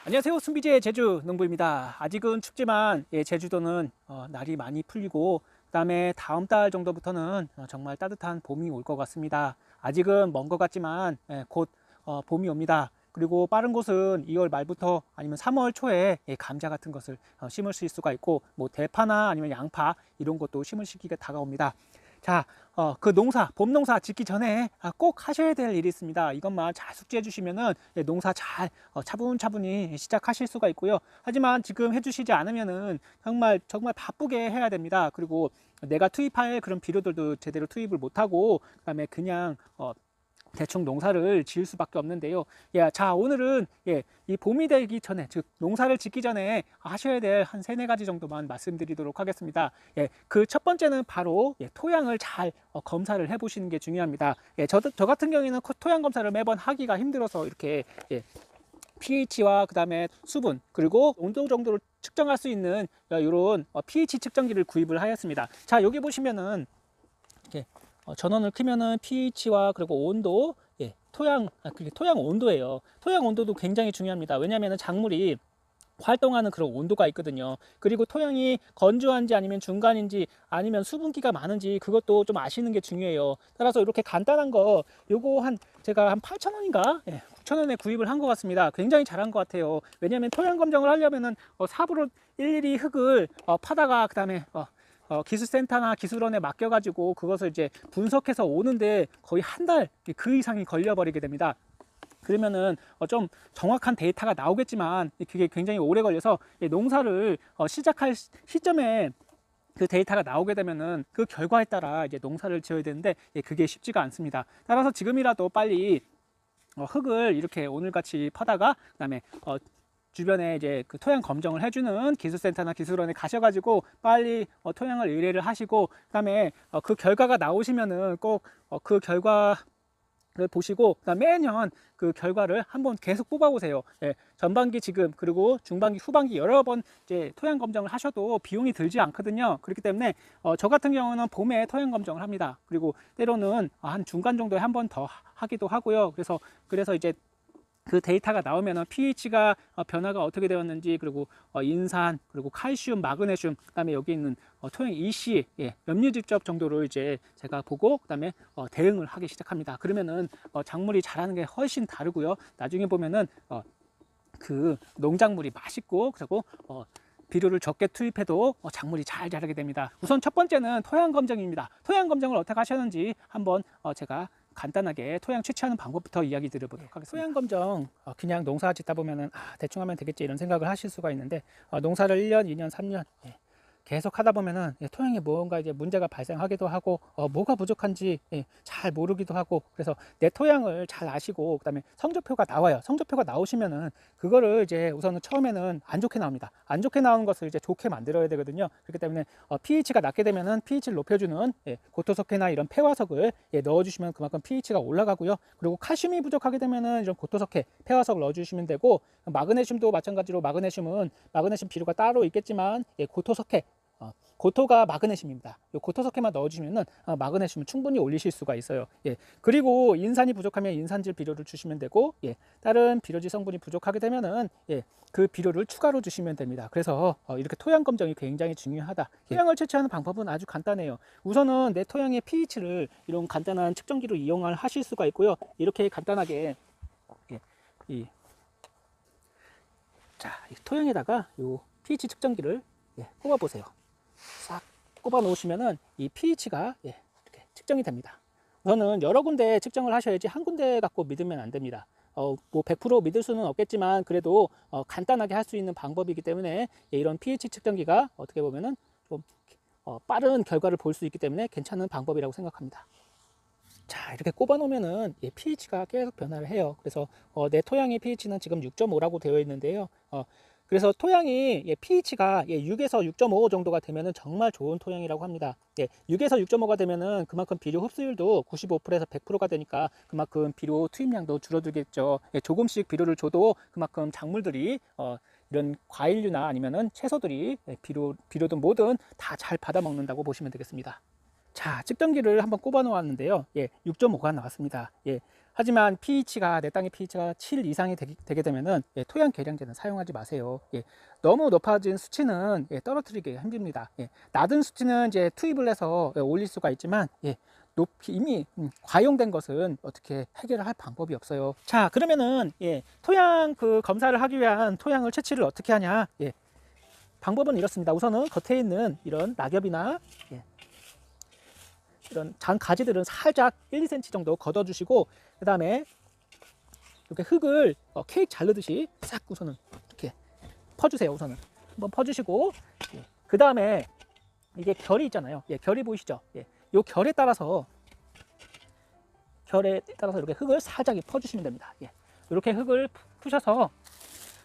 안녕하세요. 순비제 제주 농부입니다. 아직은 춥지만 제주도는 날이 많이 풀리고 그다음에 다음 달 정도부터는 정말 따뜻한 봄이 올 것 같습니다. 아직은 먼 것 같지만 곧 봄이 옵니다. 그리고 빠른 곳은 2월 말부터 아니면 3월 초에 감자 같은 것을 심을 수가 있고 뭐 대파나 아니면 양파 이런 것도 심을 시기가 다가옵니다. 자, 그 농사, 봄 농사 짓기 전에 꼭 하셔야 될 일이 있습니다. 이것만 잘 숙지해 주시면은 농사 잘 차분차분히 시작하실 수가 있고요. 하지만 지금 해주시지 않으면은 정말 바쁘게 해야 됩니다. 그리고 내가 투입할 그런 비료들도 제대로 투입을 못하고 그다음에 그냥 대충 농사를 지을 수밖에 없는데요. 자, 오늘은 이 봄이 되기 전에, 즉 농사를 짓기 전에 하셔야 될 한 세네 가지 정도만 말씀드리도록 하겠습니다. 그 첫 번째는 바로 토양을 잘 검사를 해보시는 게 중요합니다. 저 같은 경우에는 토양 검사를 매번 하기가 힘들어서 이렇게 pH와 그 다음에 수분 그리고 온도 정도를 측정할 수 있는 이런 pH 측정기를 구입을 하였습니다. 자, 여기 보시면은 이렇게 전원을 켜면은 pH와 그리고 온도, 토양 온도예요. 토양 온도도 굉장히 중요합니다. 왜냐하면 작물이 활동하는 그런 온도가 있거든요. 그리고 토양이 건조한지 아니면 중간인지 아니면 수분기가 많은지 그것도 좀 아시는 게 중요해요. 따라서 이렇게 간단한 거 요거 제가 한 8,000원인가 9,000원에 구입을 한 것 같습니다. 굉장히 잘한 것 같아요. 왜냐하면 토양 검정을 하려면은 삽으로 일일이 흙을 파다가 그 다음에 기술센터나 기술원에 맡겨가지고 그것을 이제 분석해서 오는데 거의 한 달 그 이상이 걸려버리게 됩니다. 그러면은 좀 정확한 데이터가 나오겠지만 그게 굉장히 오래 걸려서 농사를 시작할 시점에 그 데이터가 나오게 되면은 그 결과에 따라 이제 농사를 지어야 되는데 그게 쉽지가 않습니다. 따라서 지금이라도 빨리 흙을 이렇게 오늘같이 퍼다가 그다음에 주변에 이제 그 토양 검정을 해주는 기술센터나 기술원에 가셔가지고 빨리 토양을 의뢰를 하시고 그다음에 그 결과가 나오시면은 꼭 그 결과를 보시고 매년 그 결과를 한번 계속 뽑아보세요. 전반기 지금 그리고 중반기 후반기 여러 번 이제 토양 검정을 하셔도 비용이 들지 않거든요. 그렇기 때문에 저 같은 경우는 봄에 토양 검정을 합니다. 그리고 때로는 한 중간 정도에 한 번 더 하기도 하고요. 그래서 이제 그 데이터가 나오면 pH가 변화가 어떻게 되었는지 그리고 인산 그리고 칼슘, 마그네슘 그다음에 여기 있는 토양 EC 염류질적 정도를 이제 제가 보고 그다음에 대응을 하기 시작합니다. 그러면은 작물이 자라는 게 훨씬 다르고요. 나중에 보면은 그 농작물이 맛있고 그리고 비료를 적게 투입해도 작물이 잘 자라게 됩니다. 우선 첫 번째는 토양 검정입니다. 토양 검정을 어떻게 하셨는지 한번 제가 간단하게 토양 채취하는 방법부터 이야기 드려보도록 하겠습니다. 토양 검정 그냥 농사 짓다 보면은 대충 하면 되겠지 이런 생각을 하실 수가 있는데 농사를 1년, 2년, 3년 계속 하다 보면은 토양에 뭔가 이제 문제가 발생하기도 하고 뭐가 부족한지 잘 모르기도 하고 그래서 내 토양을 잘 아시고 그다음에 성적표가 나와요. 성적표가 나오시면은 그거를 이제 우선은 처음에는 안 좋게 나옵니다. 안 좋게 나오는 것을 이제 좋게 만들어야 되거든요. 그렇기 때문에 pH가 낮게 되면은 pH를 높여주는 고토석회나 이런 폐화석을 넣어주시면 그만큼 pH가 올라가고요. 그리고 칼슘이 부족하게 되면은 이런 고토석회, 폐화석 넣어주시면 되고 마그네슘도 마찬가지로 마그네슘 비료가 따로 있겠지만 고토석회 고토가 마그네슘입니다. 이 고토석회만 넣어주시면은 마그네슘을 충분히 올리실 수가 있어요. 그리고 인산이 부족하면 인산질 비료를 주시면 되고, 다른 비료질 성분이 부족하게 되면은 그 비료를 추가로 주시면 됩니다. 그래서 이렇게 토양 검정이 굉장히 중요하다. 토양을 채취하는 방법은 아주 간단해요. 우선은 내 토양의 pH를 이런 간단한 측정기로 이용을 하실 수가 있고요. 이렇게 간단하게 이 토양에다가 이 pH 측정기를 꼽아 보세요. 싹 꼽아 놓으시면은 이 pH가 이렇게 측정이 됩니다. 우선은 여러 군데 측정을 하셔야지 한 군데 갖고 믿으면 안 됩니다. 뭐 100% 믿을 수는 없겠지만 그래도 간단하게 할 수 있는 방법이기 때문에 이런 pH 측정기가 어떻게 보면은 좀 빠른 결과를 볼 수 있기 때문에 괜찮은 방법이라고 생각합니다. 자, 이렇게 꼽아 놓으면은 pH가 계속 변화를 해요. 그래서 내 토양의 pH는 지금 6.5라고 되어 있는데요. 그래서 토양이 pH가 6에서 6.5 정도가 되면은 정말 좋은 토양이라고 합니다. 6에서 6.5가 되면은 그만큼 비료 흡수율도 95%에서 100%가 되니까 그만큼 비료 투입량도 줄어들겠죠. 조금씩 비료를 줘도 그만큼 작물들이 이런 과일류나 아니면은 채소들이 비료든 뭐든 다 잘 받아 먹는다고 보시면 되겠습니다. 자, 측정기를 한번 꼽아 놓았는데요. 6.5가 나왔습니다. 하지만 pH가 내 땅의 pH가 7 이상이 되게 되면은 토양 계량제는 사용하지 마세요. 너무 높아진 수치는 떨어뜨리기 힘듭니다. 낮은 수치는 이제 투입을 해서 올릴 수가 있지만 높이 이미 과용된 것은 어떻게 해결을 할 방법이 없어요. 자, 그러면은 토양 그 검사를 하기 위한 토양을 채취를 어떻게 하냐? 방법은 이렇습니다. 우선은 겉에 있는 이런 낙엽이나 이런 장 가지들은 살짝 1, 2cm 정도 걷어주시고, 그 다음에 이렇게 흙을 케이크 자르듯이 싹 우선은 이렇게 퍼주세요. 우선은 한번 퍼주시고, 그 다음에 이게 결이 있잖아요. 결이 보이시죠? 이 결에 따라서 이렇게 흙을 살짝 퍼주시면 됩니다. 이렇게 흙을 푸셔서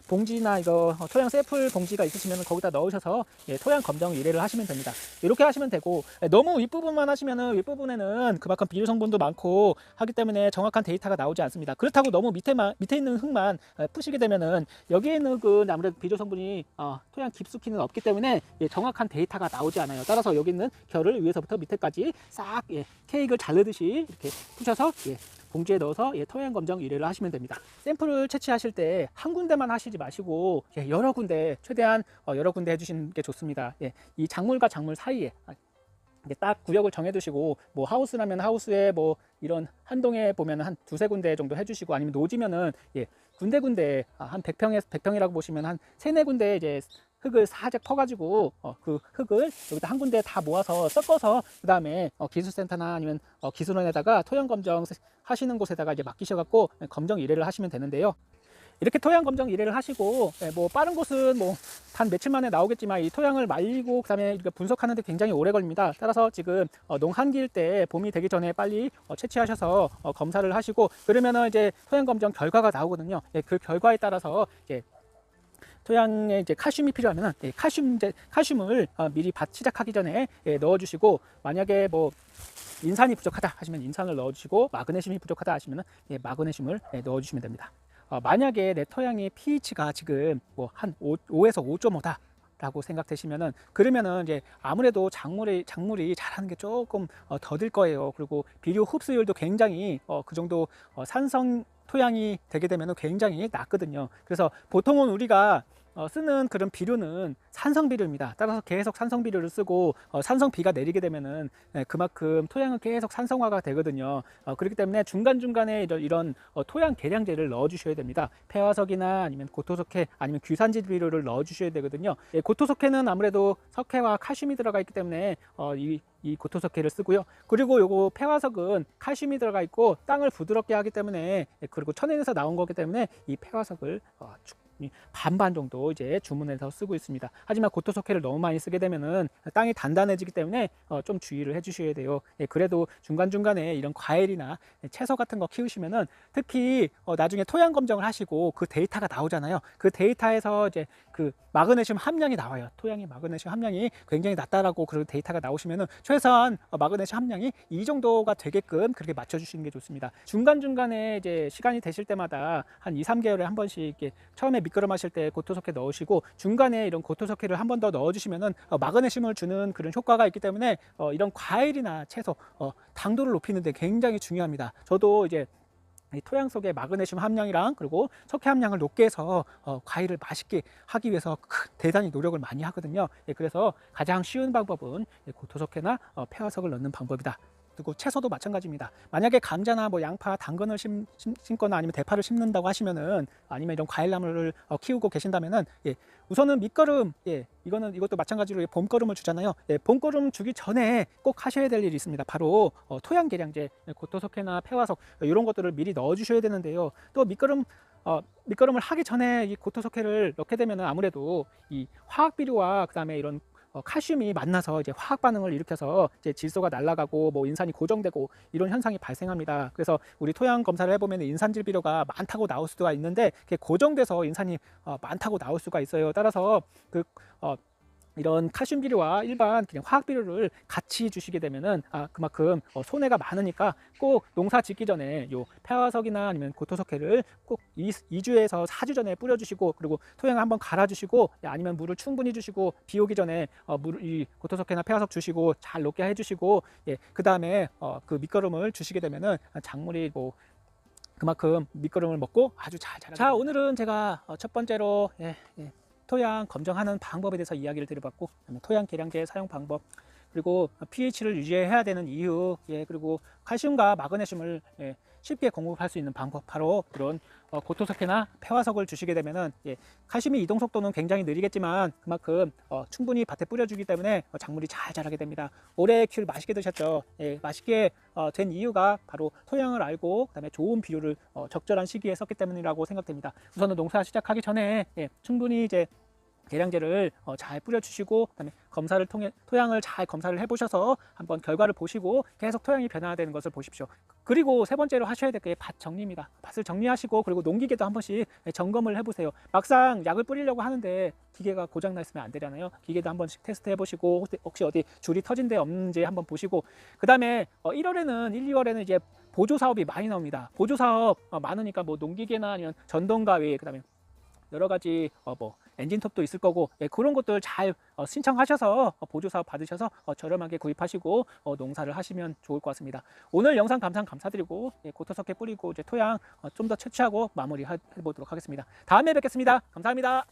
봉지나 이거 토양 샘플 봉지가 있으시면 거기다 넣으셔서 토양 검정 의뢰를 하시면 됩니다. 이렇게 하시면 되고, 너무 윗부분만 하시면은 윗부분에는 그만큼 비료 성분도 많고 하기 때문에 정확한 데이터가 나오지 않습니다. 그렇다고 너무 밑에 있는 흙만 푸시게 되면은 여기에 있는 그 아무래도 비료 성분이 토양 깊숙이는 없기 때문에 정확한 데이터가 나오지 않아요. 따라서 여기 있는 결을 위에서부터 밑에까지 싹 케이크를 자르듯이 이렇게 푸셔서 봉지에 넣어서 토양 검정 의뢰를 하시면 됩니다. 샘플을 채취하실 때 한 군데만 하시지 마시고 여러 군데, 최대한 여러 군데 해주시는 게 좋습니다. 이 작물과 작물 사이에 딱 구역을 정해 두시고, 뭐 하우스라면 하우스에 뭐 이런 한 동에 보면 한 두세 군데 정도 해주시고, 아니면 노지면은 군데군데 한 100평이라고 보시면 한 세네 군데 이제 흙을 살짝 퍼가지고 그 흙을 여기다 한 군데 다 모아서 섞어서 그 다음에 기술센터나 아니면 기술원에다가 토양 검정 하시는 곳에다가 이제 맡기셔갖고 검정 의뢰를 하시면 되는데요. 이렇게 토양 검정 의뢰를 하시고, 뭐 빠른 곳은 뭐 단 며칠 만에 나오겠지만 이 토양을 말리고 그다음에 분석하는데 굉장히 오래 걸립니다. 따라서 지금 농한기일 때 봄이 되기 전에 빨리 채취하셔서 검사를 하시고, 그러면은 이제 토양 검정 결과가 나오거든요. 그 결과에 따라서 이제 토양에 이제 칼슘이 필요하면 칼슘을 미리 밭 시작하기 전에 넣어주시고, 만약에 뭐 인산이 부족하다 하시면 인산을 넣어주시고, 마그네슘이 부족하다 하시면 마그네슘을 넣어주시면 됩니다. 만약에 내 토양의 pH가 지금 뭐 한 5에서 5.5다 라고 생각되시면은, 그러면은 이제 아무래도 작물이 자라는 게 조금 더딜 거예요. 그리고 비료 흡수율도 굉장히 그 정도 산성 토양이 되게 되면은 굉장히 낮거든요. 그래서 보통은 우리가 쓰는 그런 비료는 산성 비료입니다. 따라서 계속 산성 비료를 쓰고 산성 비가 내리게 되면은 그만큼 토양은 계속 산성화가 되거든요. 그렇기 때문에 중간중간에 이런 토양 계량제를 넣어 주셔야 됩니다. 폐화석이나 아니면 고토석회 아니면 규산질 비료를 넣어 주셔야 되거든요. 고토석회는 아무래도 석회와 칼슘이 들어가 있기 때문에 이 고토석회를 쓰고요. 그리고 요거 폐화석은 칼슘이 들어가 있고 땅을 부드럽게 하기 때문에, 그리고 천연에서 나온 거기 때문에 이 폐화석을 반반 정도 이제 주문해서 쓰고 있습니다. 하지만 고토석회를 너무 많이 쓰게 되면은 땅이 단단해지기 때문에 좀 주의를 해주셔야 돼요. 그래도 중간중간에 이런 과일이나 채소 같은 거 키우시면은, 특히 나중에 토양 검정을 하시고 그 데이터가 나오잖아요. 그 데이터에서 이제 그 마그네슘 함량이 나와요. 토양의 마그네슘 함량이 굉장히 낮다라고 그런 데이터가 나오시면은 최소한 마그네슘 함량이 이 정도가 되게끔 그렇게 맞춰주시는 게 좋습니다. 중간중간에 이제 시간이 되실 때마다 한 2, 3개월에 한 번씩 이렇게 처음에 미끄럼 하실 때 고토석회 넣으시고, 중간에 이런 고토석회를 한 번 더 넣어주시면은 마그네슘을 주는 그런 효과가 있기 때문에 이런 과일이나 채소 당도를 높이는 데 굉장히 중요합니다. 저도 이제 이 토양 속에 마그네슘 함량이랑 그리고 석회 함량을 높게 해서 과일을 맛있게 하기 위해서 대단히 노력을 많이 하거든요. 그래서 가장 쉬운 방법은 고토석회나 폐화석을 넣는 방법이다. 그리고 채소도 마찬가지입니다. 만약에 감자나 뭐 양파, 당근을 심거나 아니면 대파를 심는다고 하시면은, 아니면 이런 과일나무를 키우고 계신다면은, 우선은 밑거름, 이것도 마찬가지로 봄거름을 주잖아요. 봄거름 주기 전에 꼭 하셔야 될 일이 있습니다. 바로 토양 계량제, 고토석회나 폐화석 이런 것들을 미리 넣어 주셔야 되는데요. 또 밑거름을 하기 전에 이 고토석회를 넣게 되면은 아무래도 이 화학 비료와 그다음에 이런 칼슘이 만나서 이제 화학 반응을 일으켜서 이제 질소가 날아가고 뭐 인산이 고정되고 이런 현상이 발생합니다. 그래서 우리 토양 검사를 해보면 인산질 비료가 많다고 나올 수가 있는데, 그게 고정돼서 인산이 많다고 나올 수가 있어요. 따라서 이런 칼슘 비료와 일반 그냥 화학 비료를 같이 주시게 되면은 그만큼 손해가 많으니까 꼭 농사 짓기 전에 요 폐화석이나 아니면 고토석회를 꼭 2주에서 4주 전에 뿌려주시고, 그리고 토양을 한번 갈아주시고, 아니면 물을 충분히 주시고, 비 오기 전에 이 고토석회나 폐화석 주시고 잘 녹게 해주시고, 그 다음에 그 밑거름을 주시게 되면은 작물이 뭐 그만큼 밑거름을 먹고 아주 잘 자라게 됩니다. 자, 오늘은 제가 첫 번째로 토양 검정하는 방법에 대해서 이야기를 드려봤고, 그다음에 토양 계량제 사용 방법, 그리고 pH를 유지해야 되는 이유, 그리고 칼슘과 마그네슘을 쉽게 공급할 수 있는 방법, 바로 이런 고토석회나 폐화석을 주시게 되면은 칼슘이 이동 속도는 굉장히 느리겠지만 그만큼 충분히 밭에 뿌려주기 때문에 작물이 잘 자라게 됩니다. 올해 귤 맛있게 드셨죠? 맛있게 된 이유가 바로 토양을 알고 그다음에 좋은 비료를 적절한 시기에 썼기 때문이라고 생각됩니다. 우선은 농사 시작하기 전에 충분히 이제 계량제를 잘 뿌려주시고, 그다음에 검사를 통해 토양을 잘 검사를 해보셔서 한번 결과를 보시고 계속 토양이 변화되는 것을 보십시오. 그리고 세 번째로 하셔야 될 게 밭 정리입니다. 밭을 정리하시고, 그리고 농기계도 한 번씩 점검을 해보세요. 막상 약을 뿌리려고 하는데 기계가 고장 나 있으면 안 되잖아요. 기계도 한 번씩 테스트 해보시고, 혹시 어디 줄이 터진 데 없는지 한번 보시고, 그 다음에 1월에는 1, 2월에는 이제 보조 사업이 많이 나옵니다. 보조 사업 많으니까 뭐 농기계나 아니면 전동가위, 그다음에 여러 가지 뭐 엔진톱도 있을 거고, 그런 것들 잘 신청하셔서 보조 사업 받으셔서 저렴하게 구입하시고 농사를 하시면 좋을 것 같습니다. 오늘 영상 감사드리고 고토석회 뿌리고 이제 토양 좀 더 채취하고 마무리 해보도록 하겠습니다. 다음에 뵙겠습니다. 감사합니다.